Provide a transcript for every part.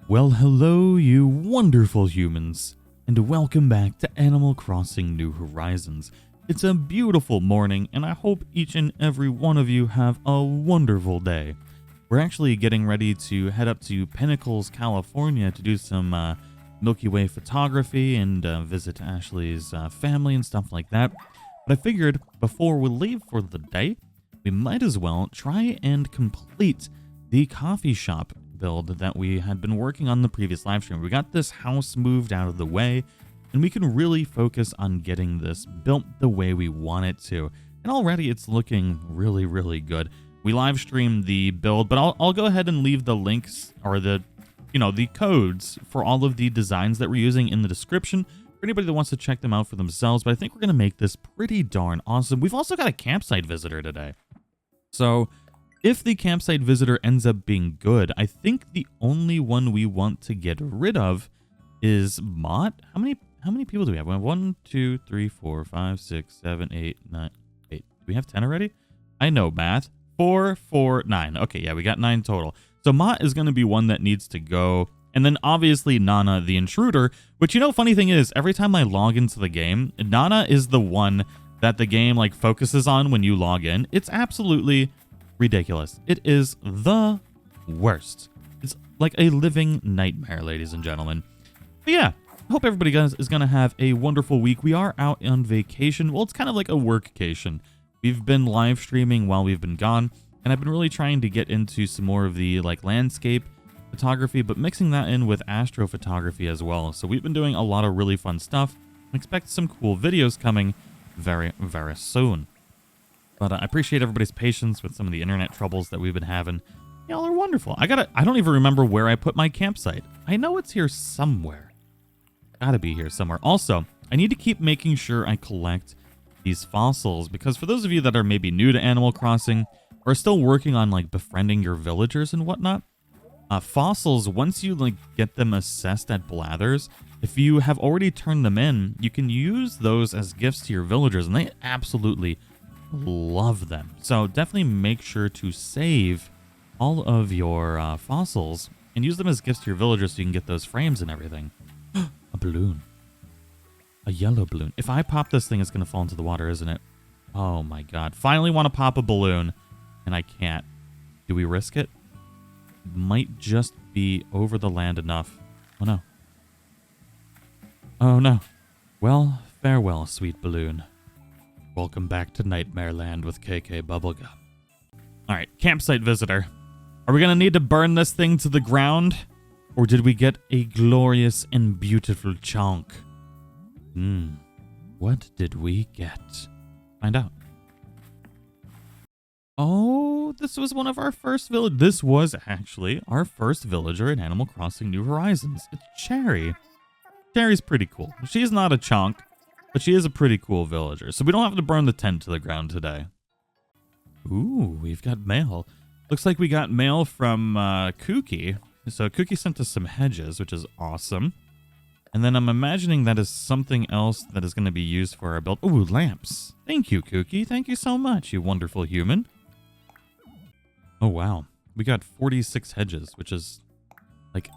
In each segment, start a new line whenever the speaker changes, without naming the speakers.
Well, hello, you wonderful humans, and welcome back to Animal Crossing New Horizons. It's a beautiful morning, and I hope each and every one of you have a wonderful day. We're actually getting ready to head up to Pinnacles, California to do some Milky Way photography and visit Ashley's family and stuff like that. But I figured before we leave for the day, we might as well try and complete the coffee shop build that we had been working on the previous live stream. We got this house moved out of the way, and we can really focus on getting this built the way we want it to. And already it's looking really, really good. We live streamed the build, but I'll go ahead and leave the links or the codes for all of the designs that we're using in the description for anybody that wants to check them out for themselves. But I think we're going to make this pretty darn awesome. We've also got a campsite visitor today. So if the campsite visitor ends up being good, I think the only one we want to get rid of is Mott. How many people do we have? We have 1, 2, 3, 4, 5, 6, 7, 8, 9, 8. Do we have 10 already? I know math. 4, 4, 9. Okay, yeah, we got 9 total. So Mott is going to be one that needs to go. And then obviously Nana the intruder, which, funny thing is, every time I log into the game, Nana is the one that the game focuses on when you log in. It's absolutely ridiculous. It is the worst. It's like a living nightmare, ladies and gentlemen. But yeah, I hope everybody is going to have a wonderful week. We are out on vacation. Well, it's kind of like a workcation. We've been live streaming while we've been gone, and I've been really trying to get into some more of the landscape photography, but mixing that in with astrophotography as well. So we've been doing a lot of really fun stuff. Expect some cool videos coming very, very soon. But I appreciate everybody's patience with some of the internet troubles that we've been having. Y'all are wonderful. I don't even remember where I put my campsite. I know it's here somewhere. Gotta be here somewhere. Also, I need to keep making sure I collect these fossils, because for those of you that are maybe new to Animal Crossing or still working on befriending your villagers and whatnot, fossils, once you get them assessed at Blathers, if you have already turned them in, you can use those as gifts to your villagers, and they absolutely love them. So definitely make sure to save all of your fossils and use them as gifts to your villagers so you can get those frames and everything. A balloon. A yellow balloon. If I pop this thing, it's going to fall into the water, isn't it? Oh my god. Finally want to pop a balloon, and I can't. Do we risk it? Might just be over the land enough. Oh no. Oh no. Well, farewell, sweet balloon. Welcome back to Nightmare Land with KK Bubblegum. Alright, campsite visitor. Are we going to need to burn this thing to the ground? Or did we get a glorious and beautiful chonk? What did we get? Find out. Oh, this was one of our first village. This was actually our first villager in Animal Crossing New Horizons. It's Cherry. Cherry's pretty cool. She's not a chonk, but she is a pretty cool villager, so we don't have to burn the tent to the ground today. Ooh, we've got mail. Looks like we got mail from Kooky. So Kooky sent us some hedges, which is awesome. And then I'm imagining that is something else that is going to be used for our build. Ooh, lamps. Thank you, Kooky. Thank you so much, you wonderful human. Oh, wow. We got 46 hedges, which is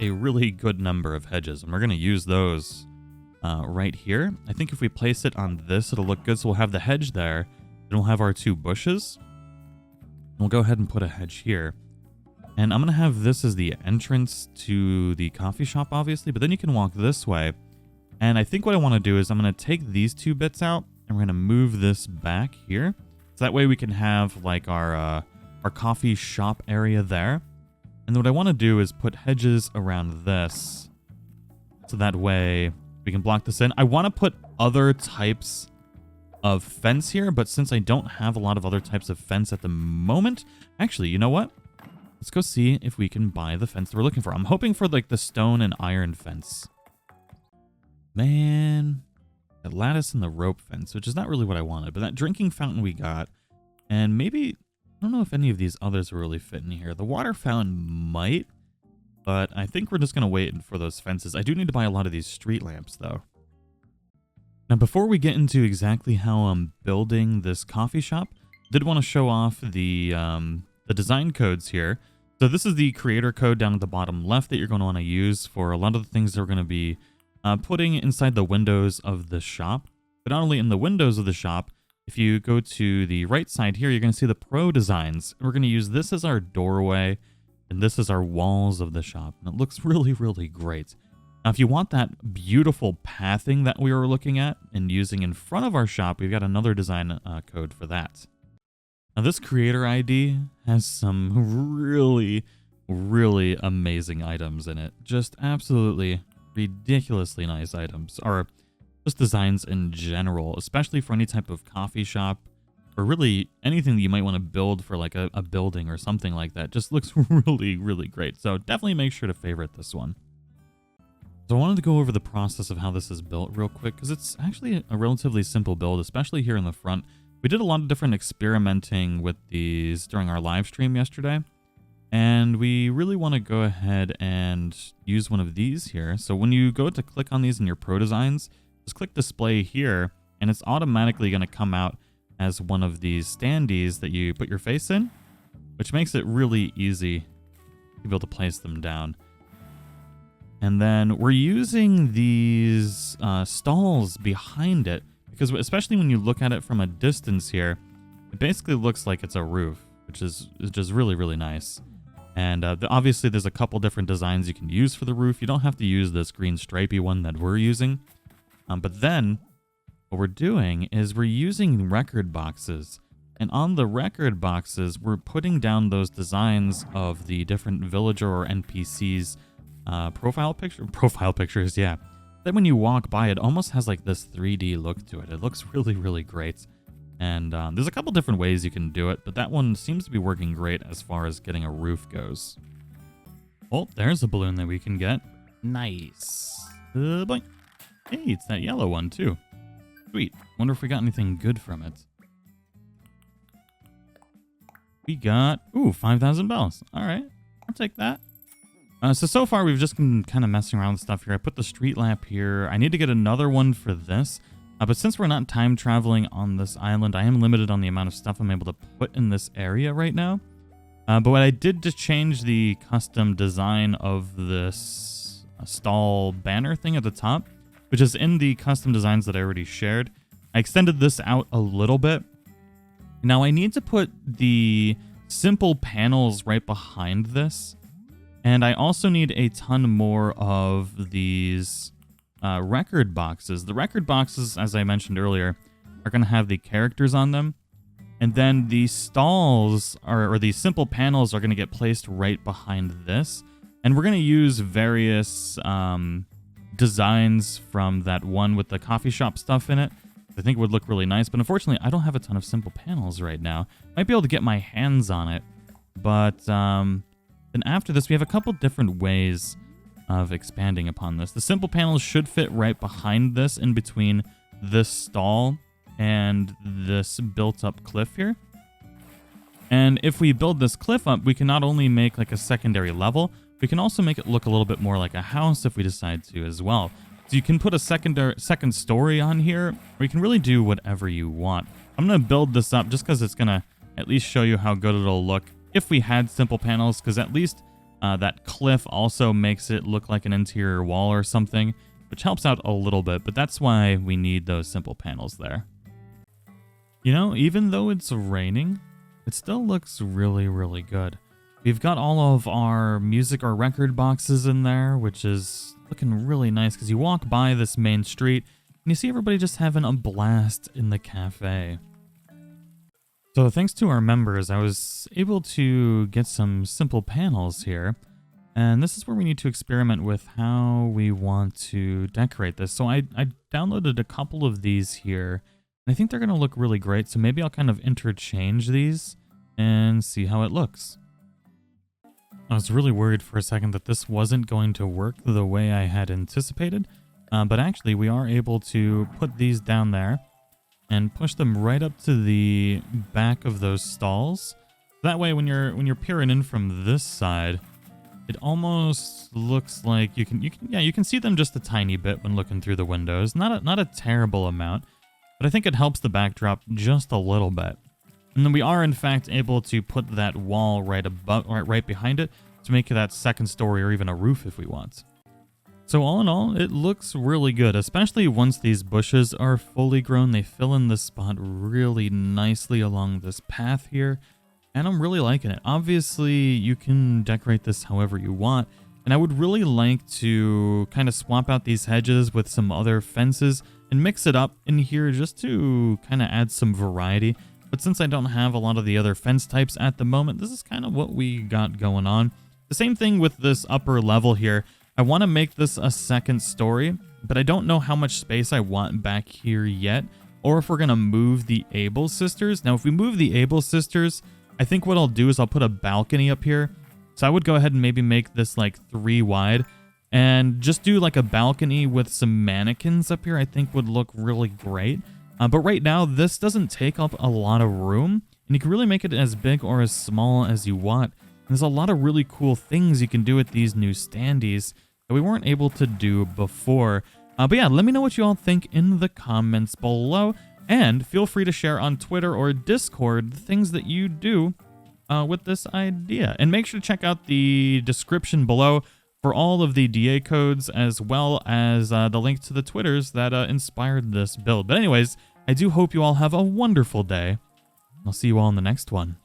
a really good number of hedges. And we're going to use those right here. I think if we place it on this, it'll look good. So we'll have the hedge there. Then we'll have our 2 bushes. And we'll go ahead and put a hedge here. And I'm going to have this as the entrance to the coffee shop, obviously. But then you can walk this way. And I think what I want to do is I'm going to take these 2 bits out. And we're going to move this back here. So that way we can have our coffee shop area there. And then what I want to do is put hedges around this. So that way we can block this in. I want to put other types of fence here, but since I don't have a lot of other types of fence at the moment, actually, you know what? Let's go see if we can buy the fence that we're looking for. I'm hoping for the stone and iron fence. Man, the lattice and the rope fence, which is not really what I wanted, but that drinking fountain we got, and maybe, I don't know if any of these others will really fit in here. The water fountain might, but I think we're just going to wait for those fences. I do need to buy a lot of these street lamps, though. Now, before we get into exactly how I'm building this coffee shop, I did want to show off the design codes here. So this is the creator code down at the bottom left that you're going to want to use for a lot of the things that we're going to be putting inside the windows of the shop. But not only in the windows of the shop, if you go to the right side here, you're going to see the pro designs. We're going to use this as our doorway, and this is our walls of the shop. And it looks really, really great. Now, if you want that beautiful pathing that we were looking at and using in front of our shop, we've got another design code for that. Now, this creator ID has some really, really amazing items in it. Just absolutely ridiculously nice items, or just designs in general, especially for any type of coffee shop, or really anything that you might want to build for like a building or something like that. Just looks really, really great. So definitely make sure to favorite this one. So I wanted to go over the process of how this is built real quick, because it's actually a relatively simple build, especially here in the front. We did a lot of different experimenting with these during our live stream yesterday, and we really want to go ahead and use one of these here. So when you go to click on these in your Pro Designs, just click Display here, and it's automatically going to come out as one of these standees that you put your face in, which makes it really easy to be able to place them down. And then we're using these stalls behind it, because especially when you look at it from a distance here, it basically looks like it's a roof, which is just really, really nice. And obviously there's a couple different designs you can use for the roof. You don't have to use this green stripey one that we're using. But then what we're doing is we're using record boxes. And on the record boxes, we're putting down those designs of the different villager or NPCs profile pictures, yeah. Then when you walk by, it almost has like this 3D look to it. It looks really, really great. And there's a couple different ways you can do it, but that one seems to be working great as far as getting a roof goes. Oh, there's a balloon that we can get. Nice. Boing. Hey, it's that yellow one too. Sweet. Wonder if we got anything good from it. We got, 5,000 bells. All right, I'll take that. So far, we've just been kind of messing around with stuff here. I put the street lamp here. I need to get another one for this. But since we're not time traveling on this island, I am limited on the amount of stuff I'm able to put in this area right now. But what I did to change the custom design of this stall banner thing at the top, which is in the custom designs that I already shared, I extended this out a little bit. Now I need to put the simple panels right behind this. And I also need a ton more of these record boxes. The record boxes, as I mentioned earlier, are going to have the characters on them. And then the stalls, or the simple panels, are going to get placed right behind this. And we're going to use various designs from that one with the coffee shop stuff in it. I think it would look really nice. But unfortunately, I don't have a ton of simple panels right now. Might be able to get my hands on it. But then after this, we have a couple different ways of expanding upon this. The simple panels should fit right behind this, in between this stall and this built-up cliff here. And if we build this cliff up, we can not only make like a secondary level, we can also make it look a little bit more like a house if we decide to as well. So you can put a second story on here, or you can really do whatever you want. I'm going to build this up just because it's going to at least show you how good it'll look if we had simple panels, because at least that cliff also makes it look like an interior wall or something, which helps out a little bit, but that's why we need those simple panels there. You know, even though it's raining, it still looks really, really good. We've got all of our music or record boxes in there, which is looking really nice, because you walk by this main street and you see everybody just having a blast in the cafe. So thanks to our members, I was able to get some simple panels here. And this is where we need to experiment with how we want to decorate this. So I downloaded a couple of these here. And I think they're going to look really great. So maybe I'll kind of interchange these and see how it looks. I was really worried for a second that this wasn't going to work the way I had anticipated. But actually, we are able to put these down there and push them right up to the back of those stalls. That way, when you're peering in from this side, it almost looks like you can see them just a tiny bit when looking through the windows. Not a terrible amount, but I think it helps the backdrop just a little bit. And then we are in fact able to put that wall right behind it to make it that second story or even a roof if we want. So all in all, it looks really good, especially once these bushes are fully grown. They fill in the spot really nicely along this path here, and I'm really liking it. Obviously, you can decorate this however you want, and I would really like to kind of swap out these hedges with some other fences and mix it up in here just to kind of add some variety. But since I don't have a lot of the other fence types at the moment, this is kind of what we got going on. The same thing with this upper level here. I want to make this a second story, but I don't know how much space I want back here yet, or if we're going to move the Able Sisters. Now, if we move the Able Sisters, I think what I'll do is I'll put a balcony up here. So I would go ahead and maybe make this like 3 wide and just do like a balcony with some mannequins up here. I think would look really great. But right now, this doesn't take up a lot of room, and you can really make it as big or as small as you want. And there's a lot of really cool things you can do with these new standees that we weren't able to do before. But yeah, let me know what you all think in the comments below, and feel free to share on Twitter or Discord the things that you do with this idea. And make sure to check out the description below for all of the DA codes, as well as the link to the Twitters that inspired this build. But anyways, I do hope you all have a wonderful day. I'll see you all in the next one.